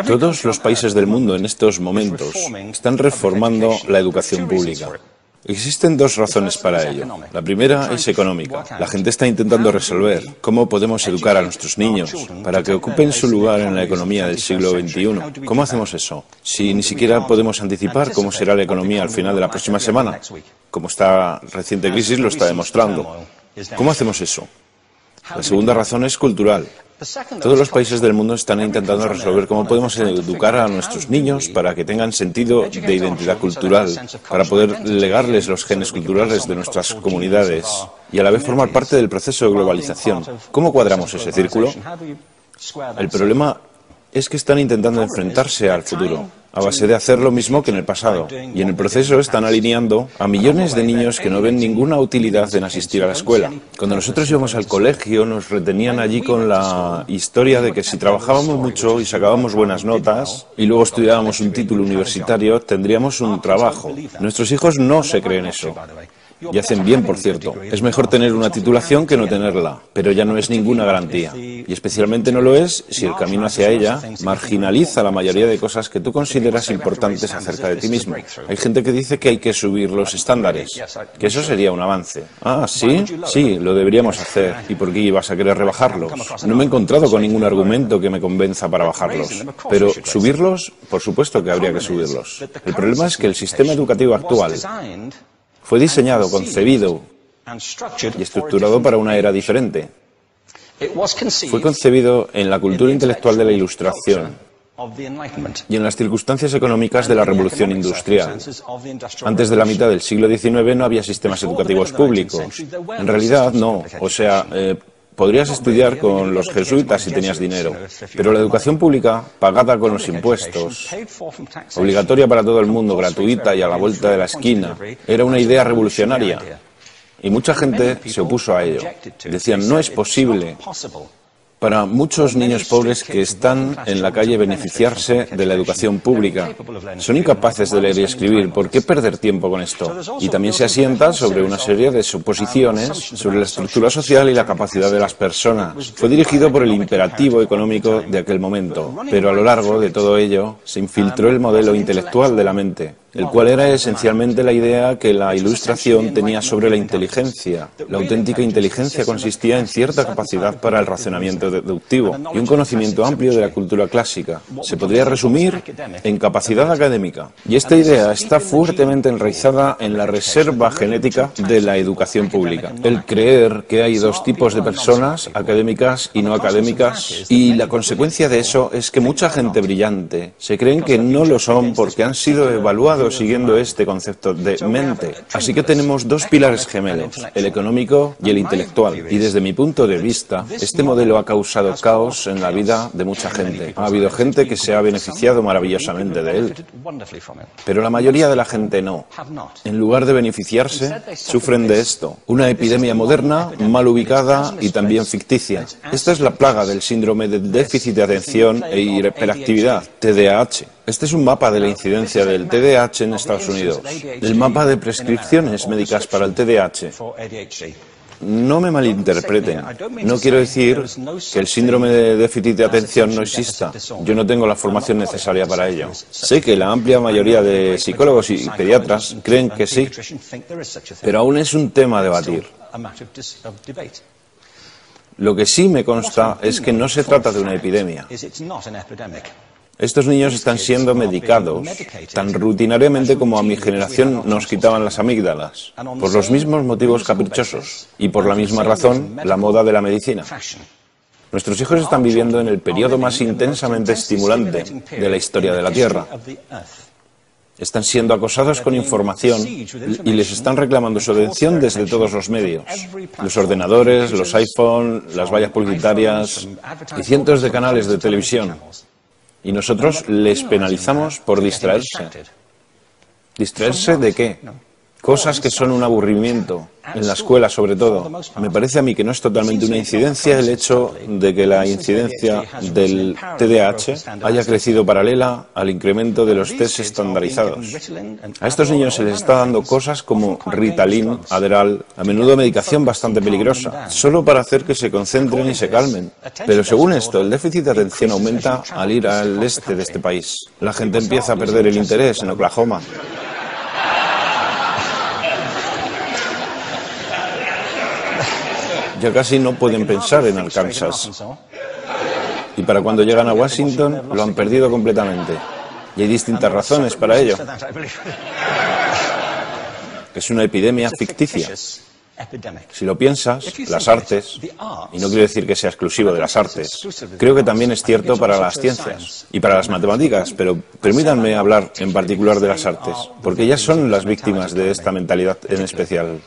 Todos los países del mundo en estos momentos están reformando la educación pública. Existen dos razones para ello. La primera es económica. La gente está intentando resolver cómo podemos educar a nuestros niños para que ocupen su lugar en la economía del siglo XXI. ¿Cómo hacemos eso? Si ni siquiera podemos anticipar cómo será la economía al final de la próxima semana, como esta reciente crisis lo está demostrando. ¿Cómo hacemos eso? La segunda razón es cultural. Todos los países del mundo están intentando resolver cómo podemos educar a nuestros niños para que tengan sentido de identidad cultural, para poder legarles los genes culturales de nuestras comunidades y a la vez formar parte del proceso de globalización. ¿Cómo cuadramos ese círculo? El problema es que están intentando enfrentarse al futuro, a base de hacer lo mismo que en el pasado. Y en el proceso están alineando a millones de niños que no ven ninguna utilidad en asistir a la escuela. Cuando nosotros íbamos al colegio nos retenían allí con la historia de que si trabajábamos mucho y sacábamos buenas notas y luego estudiábamos un título universitario, tendríamos un trabajo. Nuestros hijos no se creen eso. Y hacen bien, por cierto. Es mejor tener una titulación que no tenerla, pero ya no es ninguna garantía. Y especialmente no lo es si el camino hacia ella marginaliza la mayoría de cosas que tú consideras importantes acerca de ti mismo. Hay gente que dice que hay que subir los estándares, que eso sería un avance. Ah, ¿sí? Sí, lo deberíamos hacer. ¿Y por qué ibas a querer rebajarlos? No me he encontrado con ningún argumento que me convenza para bajarlos. Pero subirlos, por supuesto que habría que subirlos. El problema es que el sistema educativo actual fue diseñado, concebido y estructurado para una era diferente. Fue concebido en la cultura intelectual de la Ilustración y en las circunstancias económicas de la Revolución Industrial. Antes de la mitad del siglo XIX no había sistemas educativos públicos. En realidad no. O sea, podrías estudiar con los jesuitas si tenías dinero, pero la educación pública, pagada con los impuestos, obligatoria para todo el mundo, gratuita y a la vuelta de la esquina, era una idea revolucionaria. Y mucha gente se opuso a ello. Decían, no es posible para muchos niños pobres que están en la calle beneficiarse de la educación pública. Son incapaces de leer y escribir. ¿Por qué perder tiempo con esto? Y también se asienta sobre una serie de suposiciones sobre la estructura social y la capacidad de las personas. Fue dirigido por el imperativo económico de aquel momento, pero a lo largo de todo ello se infiltró el modelo intelectual de la mente, el cual era esencialmente la idea que la Ilustración tenía sobre la inteligencia. La auténtica inteligencia consistía en cierta capacidad para el razonamiento deductivo y un conocimiento amplio de la cultura clásica. Se podría resumir en capacidad académica. Y esta idea está fuertemente enraizada en la reserva genética de la educación pública. El creer que hay dos tipos de personas, académicas y no académicas, y la consecuencia de eso es que mucha gente brillante se creen que no lo son porque han sido evaluados siguiendo este concepto de mente. Así que tenemos dos pilares gemelos, el económico y el intelectual. Y desde mi punto de vista, este modelo ha causado caos en la vida de mucha gente. Ha habido gente que se ha beneficiado maravillosamente de él, pero la mayoría de la gente no. En lugar de beneficiarse, sufren de esto. Una epidemia moderna, mal ubicada y también ficticia. Esta es la plaga del síndrome de déficit de atención e hiperactividad, TDAH. Este es un mapa de la incidencia del TDAH en Estados Unidos. El mapa de prescripciones médicas para el TDAH. No me malinterpreten. No quiero decir que el síndrome de déficit de atención no exista. Yo no tengo la formación necesaria para ello. Sé que la amplia mayoría de psicólogos y pediatras creen que sí, pero aún es un tema a debatir. Lo que sí me consta es que no se trata de una epidemia. Estos niños están siendo medicados tan rutinariamente como a mi generación nos quitaban las amígdalas, por los mismos motivos caprichosos y por la misma razón, la moda de la medicina. Nuestros hijos están viviendo en el periodo más intensamente estimulante de la historia de la Tierra. Están siendo acosados con información y les están reclamando su atención desde todos los medios. Los ordenadores, los iPhone, las vallas publicitarias y cientos de canales de televisión. Y nosotros les penalizamos por distraerse. ¿Distraerse de qué? Cosas que son un aburrimiento, en la escuela sobre todo. Me parece a mí que no es totalmente una incidencia el hecho de que la incidencia del TDAH haya crecido paralela al incremento de los test estandarizados. A estos niños se les está dando cosas como Ritalin, Adderall, a menudo medicación bastante peligrosa, solo para hacer que se concentren y se calmen. Pero según esto, el déficit de atención aumenta al ir al este de este país. La gente empieza a perder el interés en Oklahoma. Ya casi no pueden pensar en Arkansas. Y para cuando llegan a Washington, lo han perdido completamente. Y hay distintas razones para ello. Es una epidemia ficticia. Si lo piensas, las artes, y no quiero decir que sea exclusivo de las artes, creo que también es cierto para las ciencias y para las matemáticas, pero permítanme hablar en particular de las artes, porque ellas son las víctimas de esta mentalidad en especial.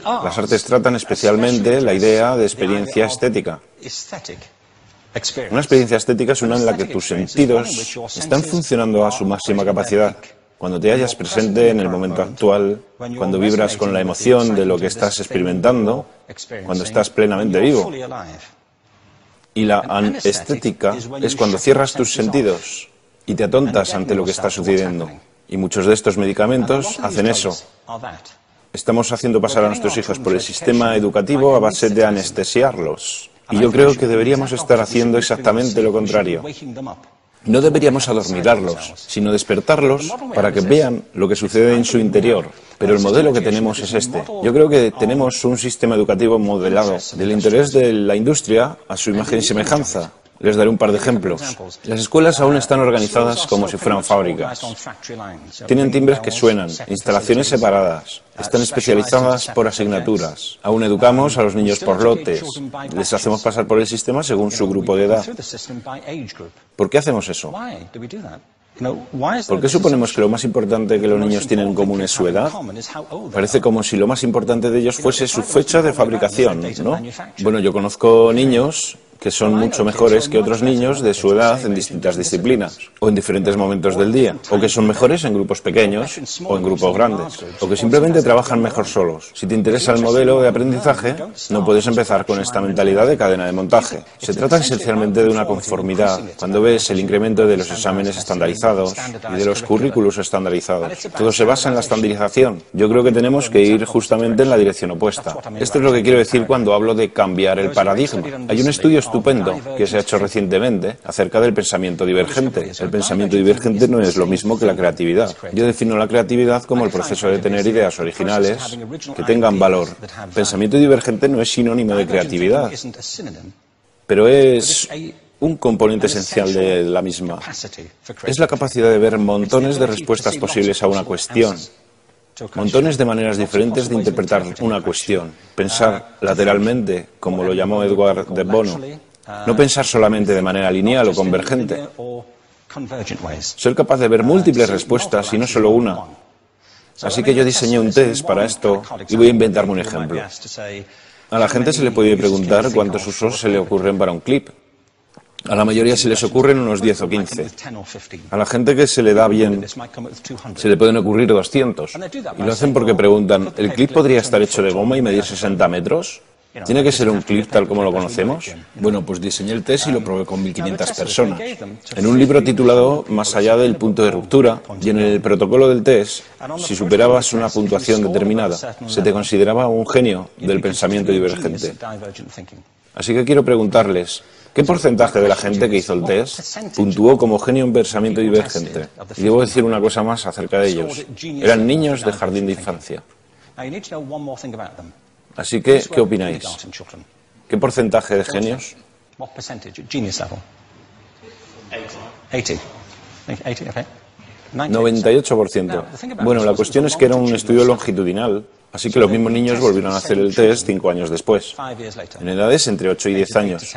Las artes tratan especialmente la idea de experiencia estética. Una experiencia estética es una en la que tus sentidos están funcionando a su máxima capacidad. Cuando te hallas presente en el momento actual, cuando vibras con la emoción de lo que estás experimentando, cuando estás plenamente vivo. Y la anestética es cuando cierras tus sentidos y te atontas ante lo que está sucediendo. Y muchos de estos medicamentos hacen eso. Estamos haciendo pasar a nuestros hijos por el sistema educativo a base de anestesiarlos. Y yo creo que deberíamos estar haciendo exactamente lo contrario. No deberíamos adormilarlos, sino despertarlos para que vean lo que sucede en su interior. Pero el modelo que tenemos es este. Yo creo que tenemos un sistema educativo modelado del interés de la industria a su imagen y semejanza. Les daré un par de ejemplos. Las escuelas aún están organizadas como si fueran fábricas. Tienen timbres que suenan, instalaciones separadas, están especializadas por asignaturas. Aún educamos a los niños por lotes. Les hacemos pasar por el sistema según su grupo de edad. ¿Por qué hacemos eso? ¿Por qué suponemos que lo más importante que los niños tienen en común es su edad? Parece como si lo más importante de ellos fuese su fecha de fabricación, ¿no? Bueno, yo conozco niños que son mucho mejores que otros niños de su edad en distintas disciplinas, o en diferentes momentos del día, o que son mejores en grupos pequeños, o en grupos grandes, o que simplemente trabajan mejor solos. Si te interesa el modelo de aprendizaje, no puedes empezar con esta mentalidad de cadena de montaje. Se trata esencialmente de una conformidad. Cuando ves el incremento de los exámenes estandarizados y de los currículos estandarizados, todo se basa en la estandarización. Yo creo que tenemos que ir justamente en la dirección opuesta. Esto es lo que quiero decir cuando hablo de cambiar el paradigma. Hay un estudio estupendo que se ha hecho recientemente acerca del pensamiento divergente. El pensamiento divergente no es lo mismo que la creatividad. Yo defino la creatividad como el proceso de tener ideas originales que tengan valor. Pensamiento divergente no es sinónimo de creatividad, pero es un componente esencial de la misma. Es la capacidad de ver montones de respuestas posibles a una cuestión. Montones de maneras diferentes de interpretar una cuestión. Pensar lateralmente, como lo llamó Edward de Bono. No pensar solamente de manera lineal o convergente. Ser capaz de ver múltiples respuestas y no solo una. Así que yo diseñé un test para esto y voy a inventarme un ejemplo. A la gente se le puede preguntar cuántos usos se le ocurren para un clip. A la mayoría se les ocurren unos 10 o 15. A la gente que se le da bien, se le pueden ocurrir 200. Y lo hacen porque preguntan, ¿el clip podría estar hecho de goma y medir 60 metros? ¿Tiene que ser un clip tal como lo conocemos? Bueno, pues diseñé el test y lo probé con 1.500 personas. En un libro titulado Más allá del punto de ruptura, y en el protocolo del test, si superabas una puntuación determinada, se te consideraba un genio del pensamiento divergente. Así que quiero preguntarles, ¿qué porcentaje de la gente que hizo el test puntuó como genio en pensamiento divergente? Y debo decir una cosa más acerca de ellos. Eran niños de jardín de infancia. Así que, ¿qué opináis? ¿Qué porcentaje de genios? 98%. Bueno, la cuestión es que era un estudio longitudinal, así que los mismos niños volvieron a hacer el test 5 años después, en edades entre 8 y 10 años.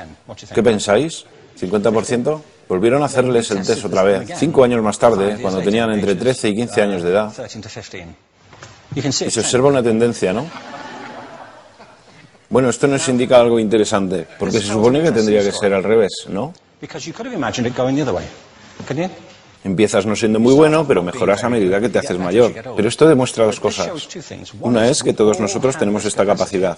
¿Qué pensáis? ¿50%? Volvieron a hacerles el test otra vez, 5 años más tarde, cuando tenían entre 13 y 15 años de edad. Y se observa una tendencia, ¿no? Bueno, esto nos indica algo interesante, porque se supone que tendría que ser al revés, ¿no? Empiezas no siendo muy bueno, pero mejoras a medida que te haces mayor. Pero esto demuestra dos cosas. Una es que todos nosotros tenemos esta capacidad.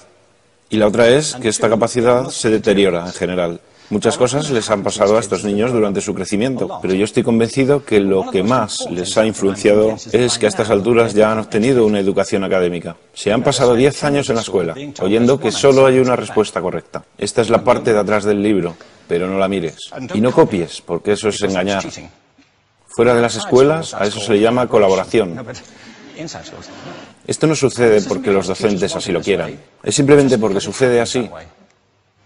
Y la otra es que esta capacidad se deteriora en general. Muchas cosas les han pasado a estos niños durante su crecimiento, pero yo estoy convencido que lo que más les ha influenciado es que a estas alturas ya han obtenido una educación académica. Se han pasado 10 años en la escuela, oyendo que solo hay una respuesta correcta. Esta es la parte de atrás del libro, pero no la mires. Y no copies, porque eso es engañar. Fuera de las escuelas, a eso se le llama colaboración. Esto no sucede porque los docentes así lo quieran. Es simplemente porque sucede así.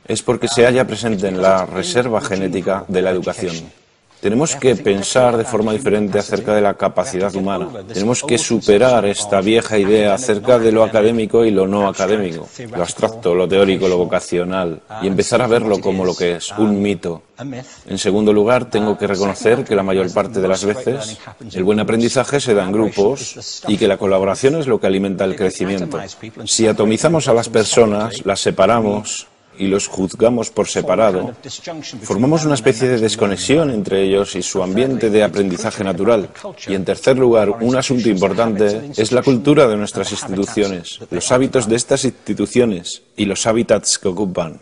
Es porque se halla presente en la reserva genética de la educación. Tenemos que pensar de forma diferente acerca de la capacidad humana. Tenemos que superar esta vieja idea acerca de lo académico y lo no académico, lo abstracto, lo teórico, lo vocacional, y empezar a verlo como lo que es, un mito. En segundo lugar, tengo que reconocer que la mayor parte de las veces el buen aprendizaje se da en grupos y que la colaboración es lo que alimenta el crecimiento. Si atomizamos a las personas, las separamos y los juzgamos por separado, formamos una especie de desconexión entre ellos y su ambiente de aprendizaje natural. Y en tercer lugar, un asunto importante es la cultura de nuestras instituciones, los hábitos de estas instituciones y los hábitats que ocupan.